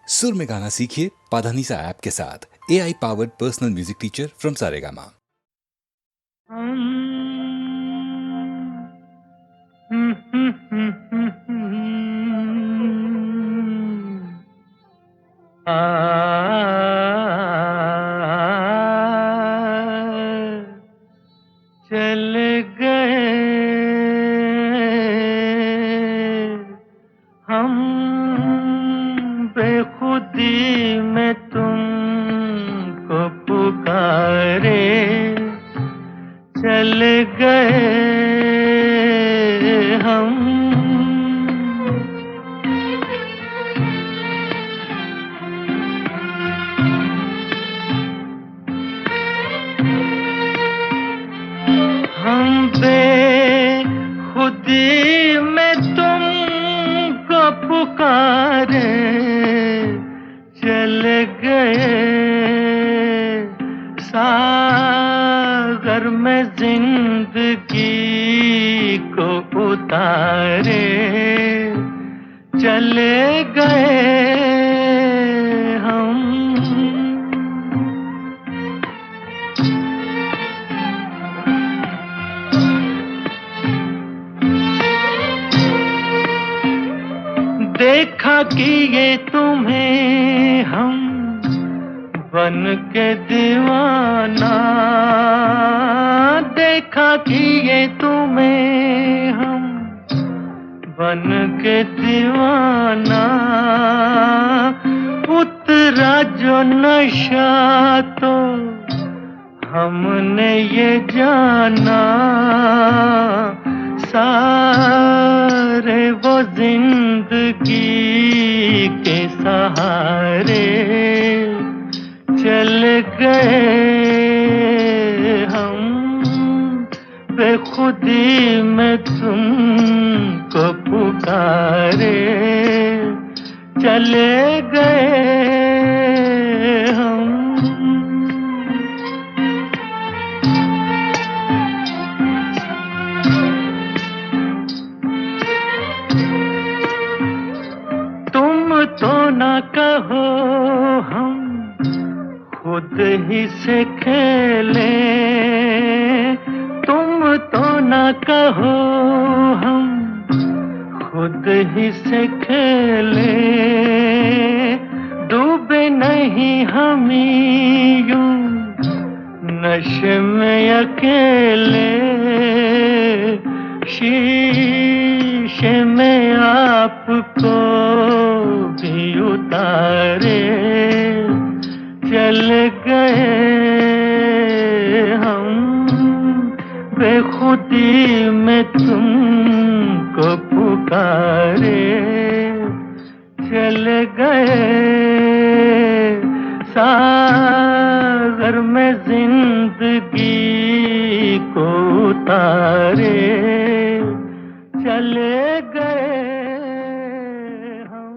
सुर में गाना सीखिए पाधानीसा ऐप के साथ। AI powered personal music teacher from Saregama. चल गए हम बेखुदी में तुमको पुकारे, चल गए हम बेखुदी में तुमको पुकारे, चल गए सागर में जिंदगी को उतारे, चले गए हम। देखा कि ये तुम्हें हम बन के दीवाना, देखा कि ये तुम्हें हम बन के दीवाना, उतरा जो नशा तो हमने ये जाना, सारे वो जिंदगी के सहारे चल गए हम, बेखुदी में तुमको पुकारे, चले गए हम। तो ना कहो हम खुद ही से खेले, तुम तो ना कहो हम खुद ही से खेले, डूबे नहीं हम यूं नशे में अकेले, शीशे में आपको भी उतारे, चल गए हम, बेखुदी में तुमको पुकारे, चल गए सागर में जिंदगी को उतारे, चले गए हम।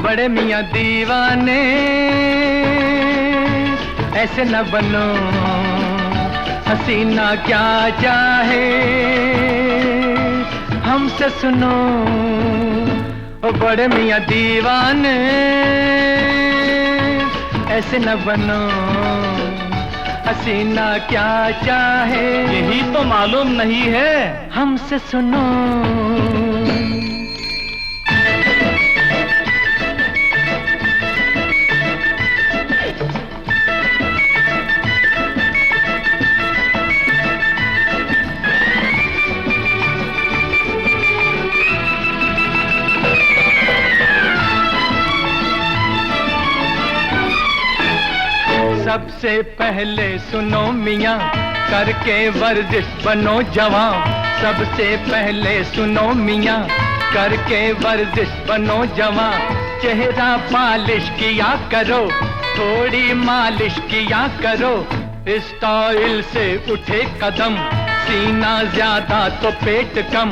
बड़े मियाँ दीवाने ऐसे न बनो, हसीना क्या चाहे हमसे सुनो, ओ बड़े मियाँ दीवाने ऐसे न बनो, हसीना क्या चाहे यही तो मालूम नहीं है हमसे सुनो। सबसे पहले सुनो मियाँ करके वर्जिश बनो जवां, सबसे पहले सुनो मियाँ करके वर्जिश बनो जवां, चेहरा पालिश किया करो, थोड़ी मालिश किया करो, स्टाइल से उठे कदम, सीना ज्यादा तो पेट कम।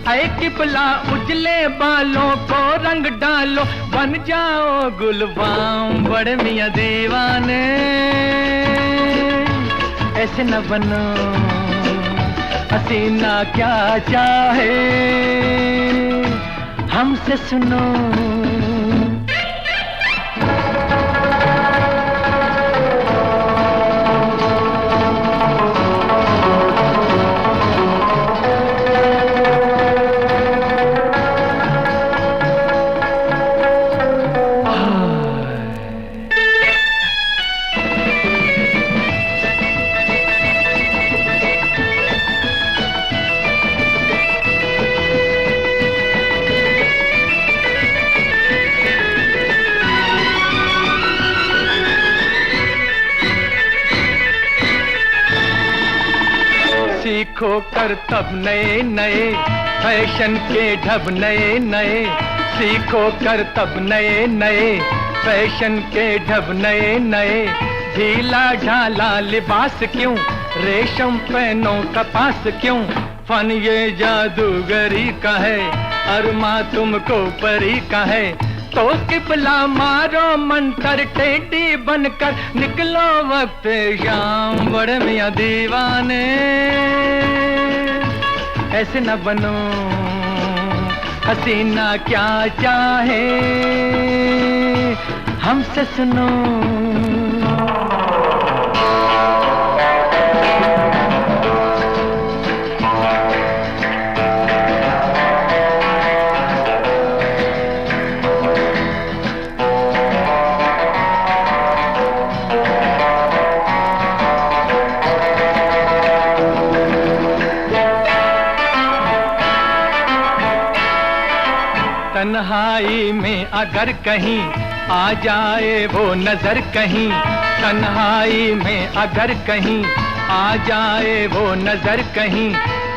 ऐ किबला उजले बालों को रंग डालो, बन जाओ गुलबाम बड़े मियां दीवाने। ऐसे न बनो हसीना क्या चाहे, हमसे सुनो। सीखो कर तब नए नए फैशन के ढब नए नए। सीखो कर तब नए नए फैशन के ढब नए नए। ढीला ढाला लिबास क्यों, रेशम पहनो कपास क्यों। फन ये जादूगरी का है, अरमा तुमको परी का है। तो किबला मारो मंतर टेढ़ी बनकर, निकलो वक्त शाम बड़े मियां दीवाने। ऐसे न बनो हसीना क्या चाहे, हमसे सुनो। तन्हाई में अगर कहीं आ जाए वो नजर कहीं, तन्हाई में अगर कहीं आ जाए वो नजर कहीं।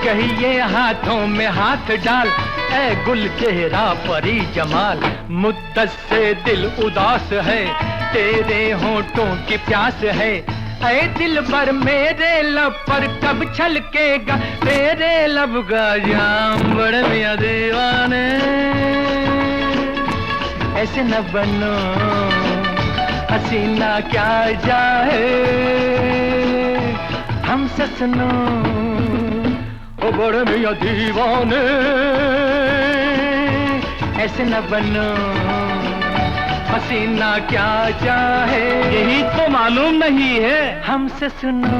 कहिए हाथों में हाथ डाल, ऐ गुल चेहरा परी जमाल। मुद्दत से दिल उदास है, तेरे होठों की प्यास है। ऐ दिल भर मेरे लब पर कब छलकेगा तेरे लब का जाम बड़े मियां दीवाने। ऐसे न बनो हसीना क्या चाहे, हमसे सुनो। ओ बड़े मियां दीवाने, ऐसे न बनो हसीना क्या चाहे, यही तो मालूम नहीं है, हमसे सुनो।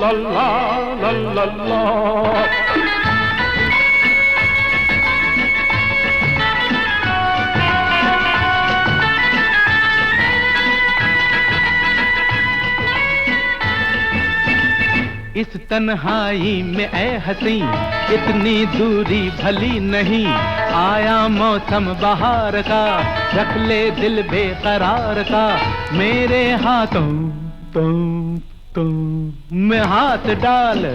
La la la la la। इस तन्हाई में ऐ हसी इतनी दूरी भली नहीं। आया मौसम बहार का, रख ले दिल बेकरार का। मेरे हाथों तो में हाथ डाल,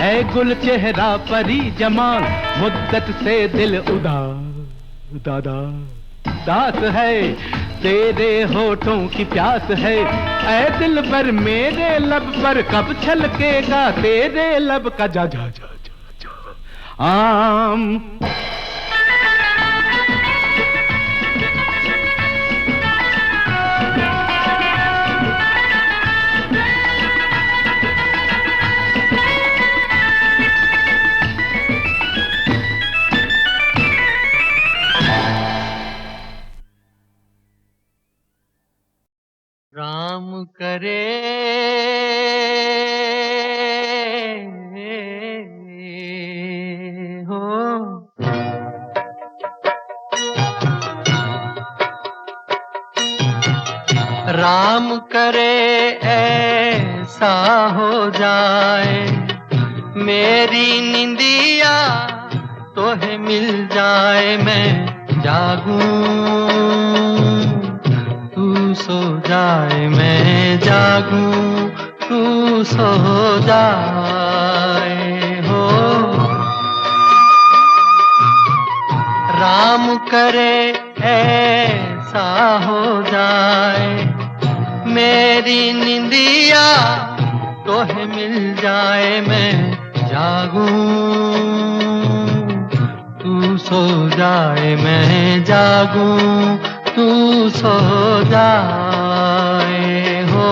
ऐ गुल चेहरा परी जमाल। मुद्दत से दिल दास है, तेरे होठों की प्यास है। ऐ दिल पर मेरे लब पर कब छलकेगा तेरे लब का जा जा जा जा जा आम। राम करे हो, राम करे ऐसा हो जाए, मेरी निंदिया तोहे मिल जाए मैं जागूं, तू सो जाए मैं जागूं, तू सो जाए हो। राम करे ऐसा हो जाए मेरी निंदिया, तोहे मिल जाए मैं जागूं, तू सो जाए मैं जागूं, तू सो जाए हो।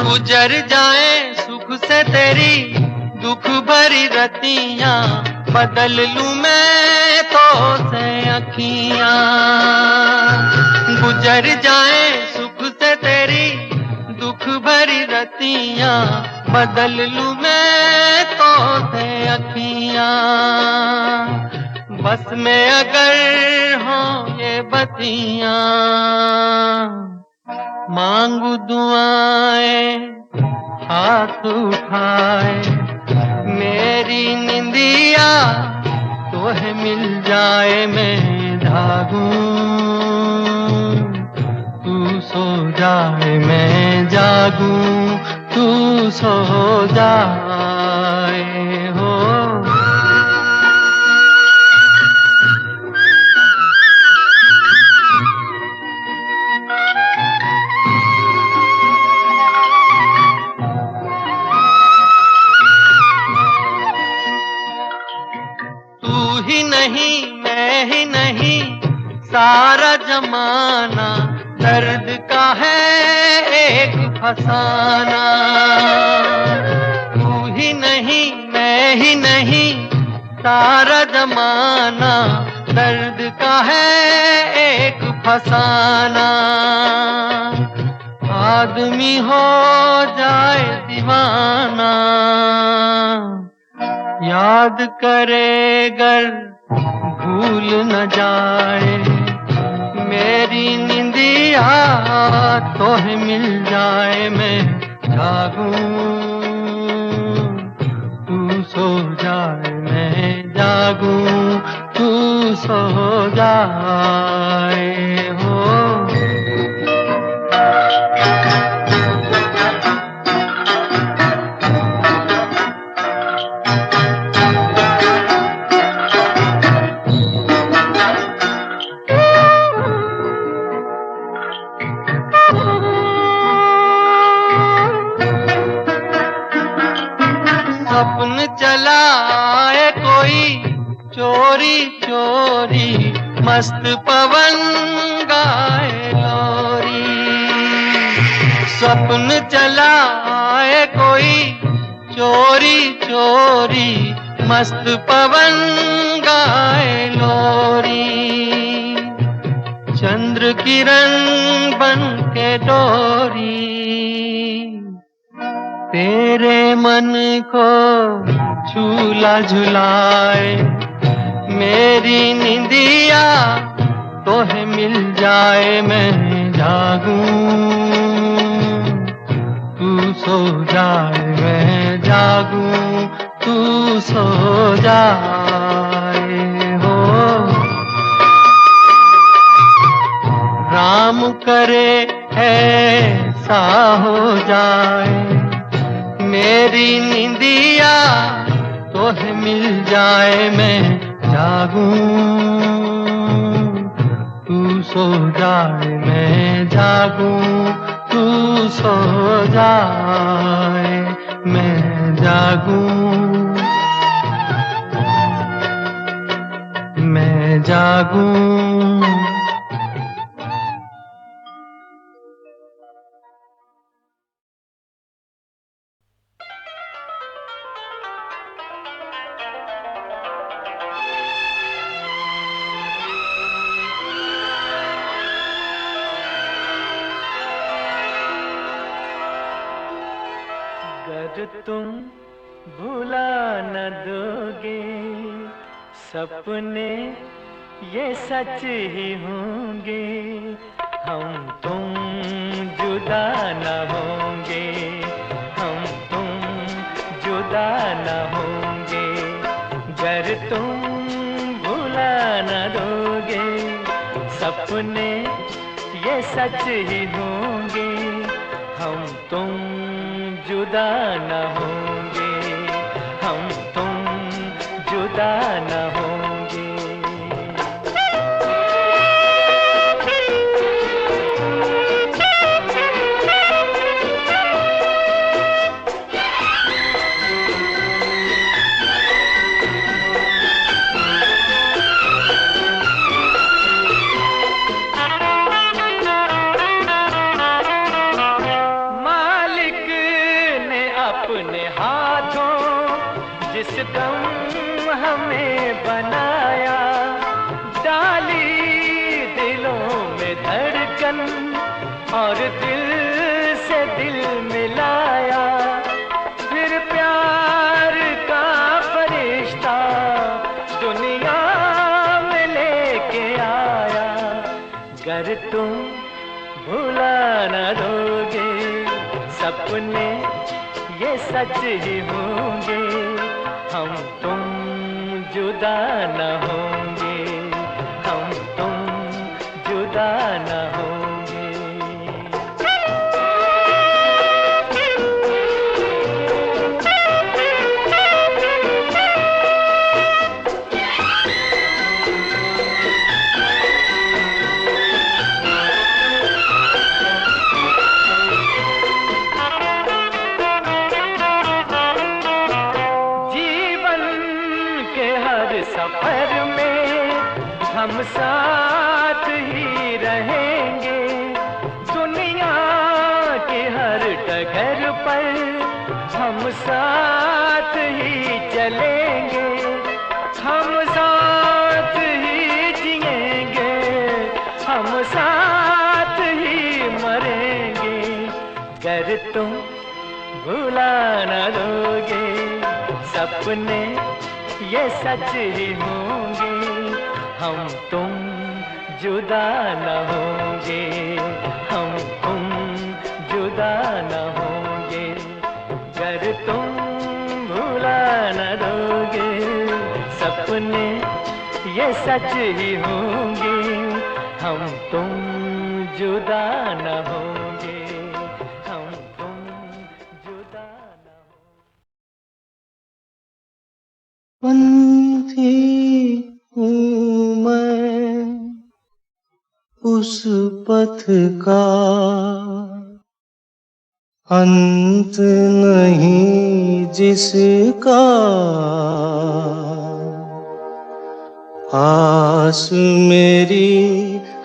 गुजर जाए सुख से तेरी दुख भरी रतियां, बदल लूं मैं तो से अखियां। गुजर जाए सुख से तेरी दुख भरी रतियां, बदल लूं मैं तो से अखियां। बस में अगर हो ये बतियां, मांगू दुआएं हाथ उठाए मेरी निंदिया, तोहे मिल जाए मैं जागूं, तू सो जाए मैं जागूं, तू सो जाए हो। ही नहीं मैं ही नहीं सारा जमाना, दर्द का है एक फसाना। तू ही नहीं मैं ही नहीं सारा जमाना, दर्द का है एक फसाना। आदमी हो जाए दीवाना, याद करे गर भूल न जाए मेरी निंदिया, तोहे मिल जाए मैं जागूं, तू सो जाए मैं जागूं, तू सो जाए हो। सपन चलाए कोई चोरी चोरी, मस्त पवन गाए लोरी। सपन चलाए कोई चोरी चोरी, मस्त पवन गाए लोरी। चंद्र किरण बन के डोरी, तेरे मन को झूला झुलाए मेरी निंदिया, तोहे मिल जाए मैं जागूं, तू सो जाए मैं जागूं, तू सो जाए हो। राम करे ऐसा हो जाए मेरी निंदिया, तोहे मिल जाए मैं जागूं, तू सो जाए मैं जागूं, तू सो जाए मैं जागूं, मैं जागूं। तुम भुला न दोगे सपने ये सच ही होंगे, हम तुम जुदा न होंगे, हम तुम जुदा न होंगे। गर तुम भुला न दोगे सपने ये सच ही होंगे, हम तुम जुदा न होंगे, हम तुम जुदा न होंगे। जिस दम हमें बनाया, डाली दिलों में धड़कन और दिल से दिल मिलाया, फिर प्यार का फरिश्ता दुनिया में लेके आया। गर तुम भुला न दोगे सपने ये सच ही होंगे, हम तुम जुदा न होंगे, हम तुम जुदा न होंगे। सफर में हम साथ ही रहेंगे, दुनिया के हर डगर पर हम साथ ही चलेंगे, हम साथ ही जिएंगे, हम साथ ही मरेंगे। गर तुम भुला न दोगे सपने ये सच ही होंगे, हम तुम जुदा न होंगे, हम तुम जुदा न होंगे। गर तुम भुला न दोगे सपने ये सच ही होंगे, हम तुम जुदा न होंगे, हम तुम जुदा न होंगे। पंथी हूँ मैं उस पथ का, अंत नहीं जिसका, आस मेरी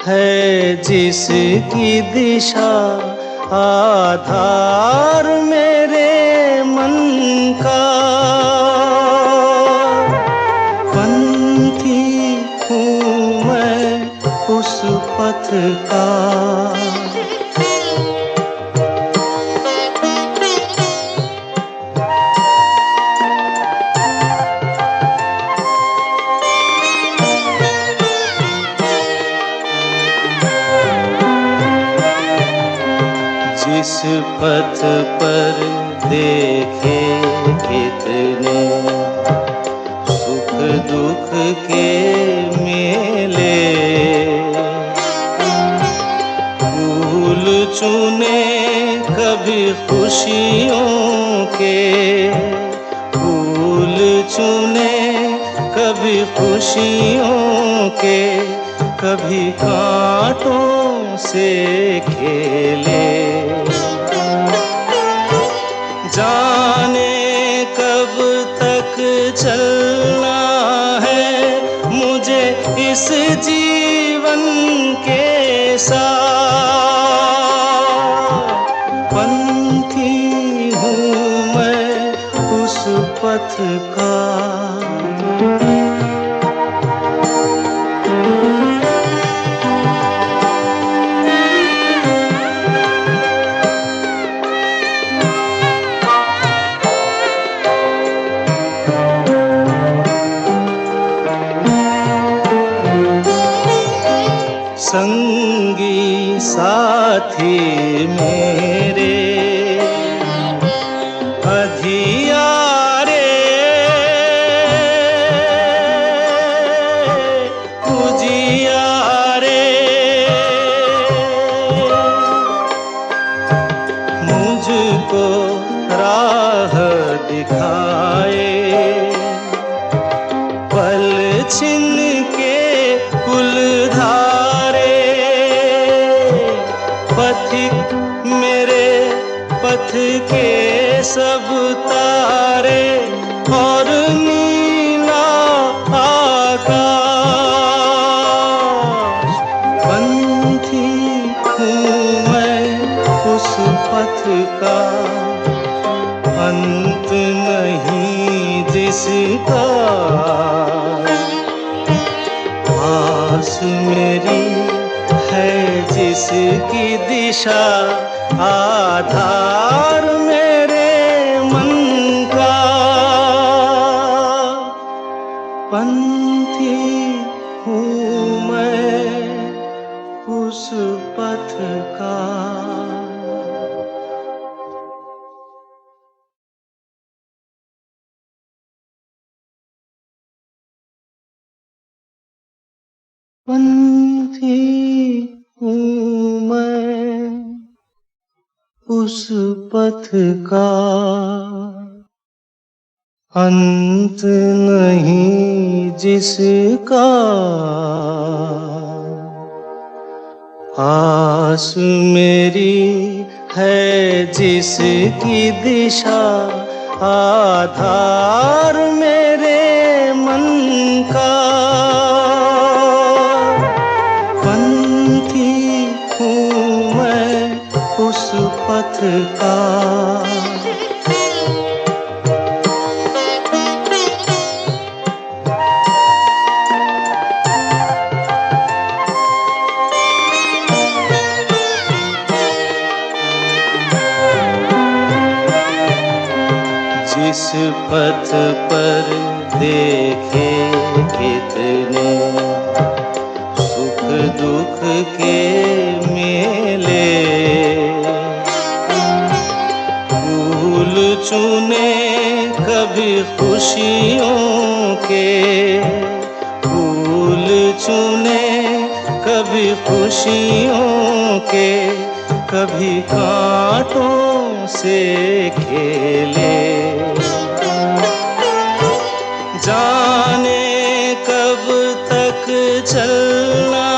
है जिसकी दिशा, आधार मेरे मन का। पंथी हूँ मैं उस पथ का, जिस पथ पर देखे कितने सुख दुख के मेले, फूल चुने कभी खुशियों के, फूल चुने कभी खुशियों के, कभी कांटों से खेले। जाने कब तक चलना है मुझे इस जीवन के साथ, पंथी हूँ मैं उस पथ का। मेरे अधियारे उजियारे मुझको राह दिखाए पल छिन के कुलधारे पथिक मेरे पथ के सब तारे और नीला आकाश पंथी हूँ मैं उस पथ का अंत नहीं जिसका आस मेरी है जिसकी दिशा आधार मेरे मन का पंथी हूँ मैं उस पथ का। पंथी हूँ मैं उस पथ का अंत नहीं जिसका आस मेरी है जिसकी दिशा आधार मेरे मन का पंथी हूँ मैं उस पथ का। जिस पथ पर देखे कितने सुख दुख के मेले फूल चुने कभी खुशियों के फूल चुने कभी खुशियों के कभी कांटों से खेले जाने कब तक चलना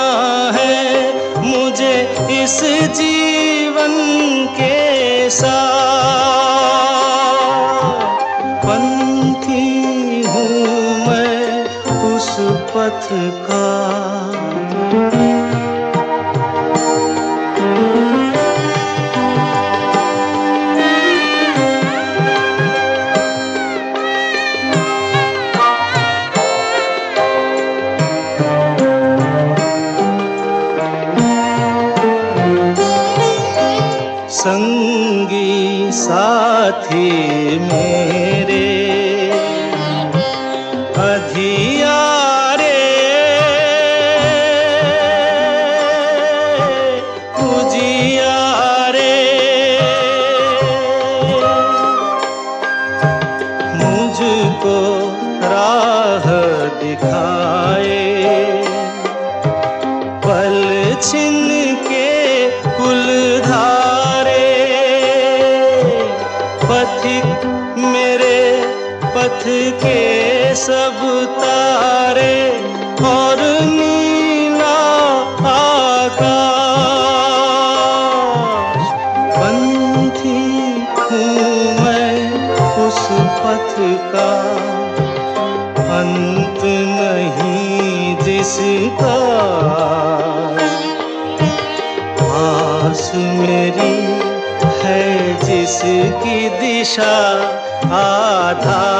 है मुझे इस जीवन के साथ पंथी हूँ मैं उस पथ का। संगी साथी मेरे अधियारे उजियारे मुझको राह दिखाए पल छिन के कुलधारे पथिक मेरे पथ के सब तारे और नीला आकाश पंथी हूँ मैं उस पथ का अंत नहीं जिसका आस मेरी है जिसकी दिशा आधार